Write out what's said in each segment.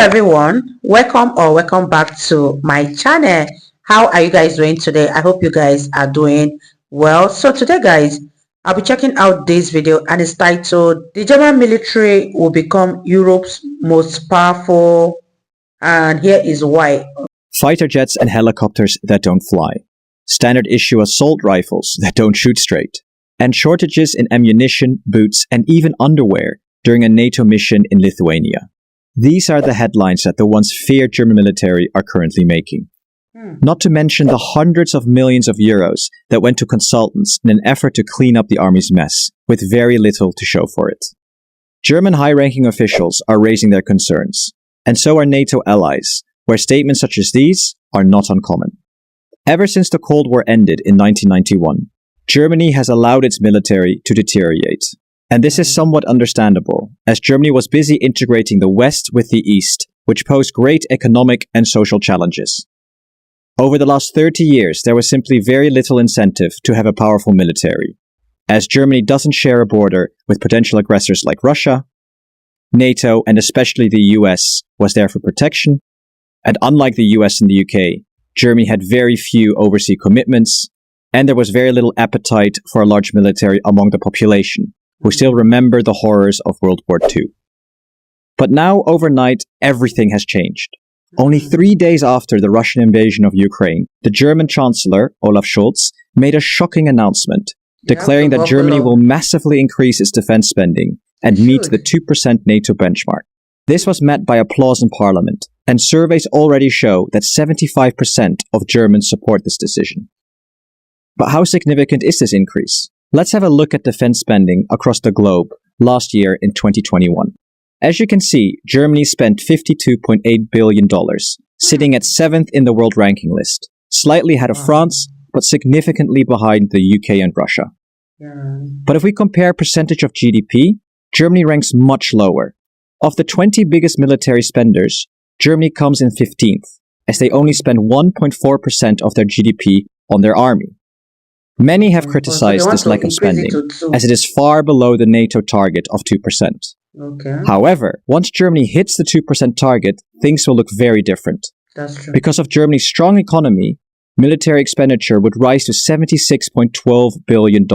everyone, welcome back to my channel. How are you guys doing today? I hope you guys are doing well. So today guys, I'll be checking out this video and it's titled The German Military Will Become Europe's Most Powerful, and here is why. Fighter jets and helicopters that don't fly, standard issue assault rifles that don't shoot straight, and shortages in ammunition, boots, and even underwear during a NATO mission in Lithuania. These are the headlines that the once feared German military are currently making. Not to mention the hundreds of millions of euros that went to consultants in an effort to clean up the army's mess, with very little to show for it. German high-ranking officials are raising their concerns, and so are NATO allies, where statements such as these are not uncommon. Ever since the Cold War ended in 1991, Germany has allowed its military to deteriorate. And this is somewhat understandable, as Germany was busy integrating the West with the East, which posed great economic and social challenges. Over the last 30 years, there was simply very little incentive to have a powerful military, as Germany doesn't share a border with potential aggressors like Russia. NATO, and especially the US, was there for protection, and unlike the US and the UK, Germany had very few overseas commitments, and there was very little appetite for a large military among the population, who still remember the horrors of World War II. But now, overnight, everything has changed. Only 3 days after the Russian invasion of Ukraine, the German Chancellor, Olaf Scholz, made a shocking announcement, declaring that Germany will massively increase its defense spending and meet the 2% NATO benchmark. This was met by applause in Parliament, and surveys already show that 75% of Germans support this decision. But how significant is this increase? Let's have a look at defense spending across the globe last year in 2021. As you can see, Germany spent $52.8 billion, sitting at 7th in the world ranking list, slightly ahead of France, but significantly behind the UK and Russia. But if we compare percentage of GDP, Germany ranks much lower. Of the 20 biggest military spenders, Germany comes in 15th, as they only spend 1.4% of their GDP on their army. Many have criticized this lack of spending, as it is far below the NATO target of 2%. However, once Germany hits the 2% target, things will look very different. That's true. Because of Germany's strong economy, military expenditure would rise to $76.12 billion,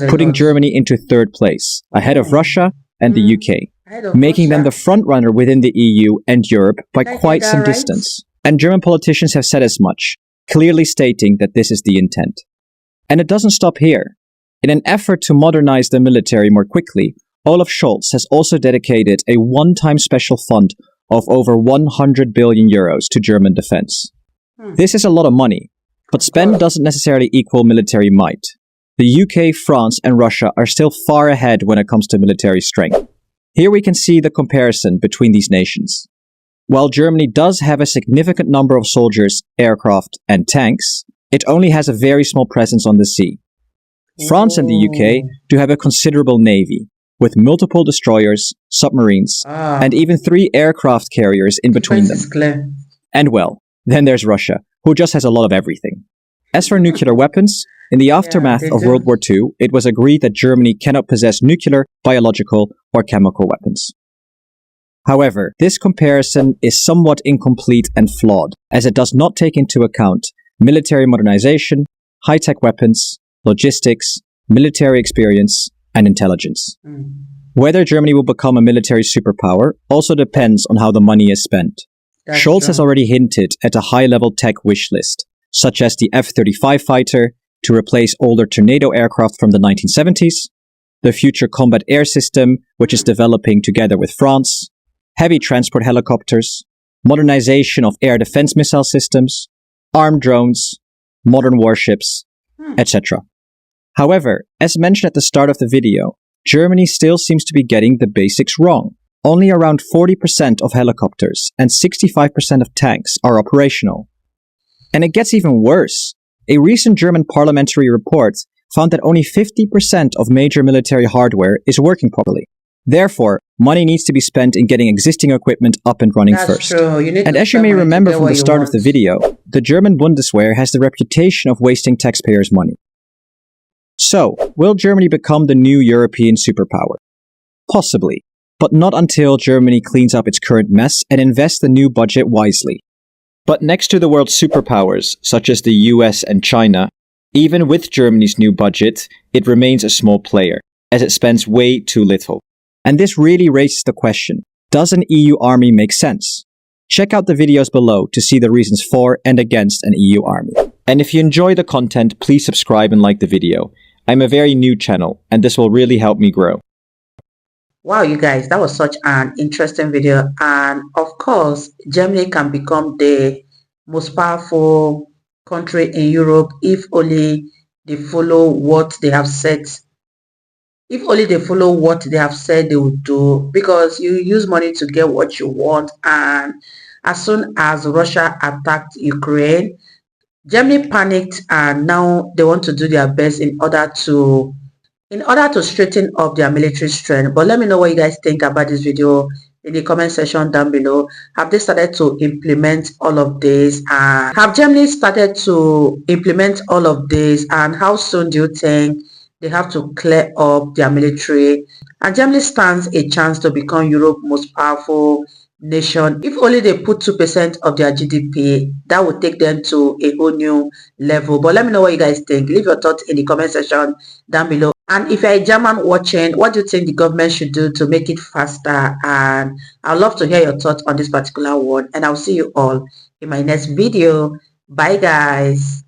putting Germany into third place, ahead of Russia and the UK, making them the frontrunner within the EU and Europe by quite some distance. And German politicians have said as much, clearly stating that this is the intent. And it doesn't stop here. In an effort to modernize the military more quickly, Olaf Scholz has also dedicated a one-time special fund of over 100 billion euros to German defense. This is a lot of money, but spend doesn't necessarily equal military might. The UK, France, and Russia are still far ahead when it comes to military strength. Here we can see the comparison between these nations. While Germany does have a significant number of soldiers, aircraft, and tanks, it only has a very small presence on the sea. France and the UK do have a considerable navy, with multiple destroyers, submarines, and even 3 aircraft carriers in between them. And well, then there's Russia, who just has a lot of everything. As for nuclear weapons, in the aftermath of World War II, it was agreed that Germany cannot possess nuclear, biological, or chemical weapons. However, this comparison is somewhat incomplete and flawed, as it does not take into account military modernization, high-tech weapons, logistics, military experience, and intelligence. Whether Germany will become a military superpower also depends on how the money is spent. Scholz has already hinted at a high-level tech wish list, such as the F-35 fighter to replace older Tornado aircraft from the 1970s, the future combat air system, which is developing together with France, heavy transport helicopters, modernization of air defense missile systems, armed drones, modern warships, etc. However, as mentioned at the start of the video, Germany still seems to be getting the basics wrong. Only around 40% of helicopters and 65% of tanks are operational. And it gets even worse. A recent German parliamentary report found that only 50% of major military hardware is working properly. Therefore, money needs to be spent in getting existing equipment up and running first. And as you may remember from the start of the video, the German Bundeswehr has the reputation of wasting taxpayers' money. So, will Germany become the new European superpower? Possibly. but not until Germany cleans up its current mess and invests the new budget wisely. But next to the world's superpowers, such as the US and China, even with Germany's new budget, it remains a small player, as it spends way too little. And this really raises the question, does an EU army make sense? Check out the videos below to see the reasons for and against an EU army. And if you enjoy the content, please subscribe and like the video. I'm a very new channel, and this will really help me grow. Wow, you guys, that was such an interesting video. And of course, Germany can become the most powerful country in Europe if only they follow what they have said. If only they follow what they have said they would do, because you use money to get what you want. And as soon as Russia attacked Ukraine, Germany panicked, and now they want to do their best in order to straighten up their military strength. But let me know what you guys think about this video in the comment section down below. Have they started to implement all of this? And have Germany started to implement all of this? And how soon do you think they have to clear up their military? And Germany stands a chance to become Europe's most powerful nation if only they put 2% of their GDP. That would take them to a whole new level. But let me know what you guys think. Leave your thoughts in the comment section down below. And if you're a German watching, what do you think the government should do to make it faster? And I'd love to hear your thoughts on this particular one. And I'll see you all in my next video. Bye guys.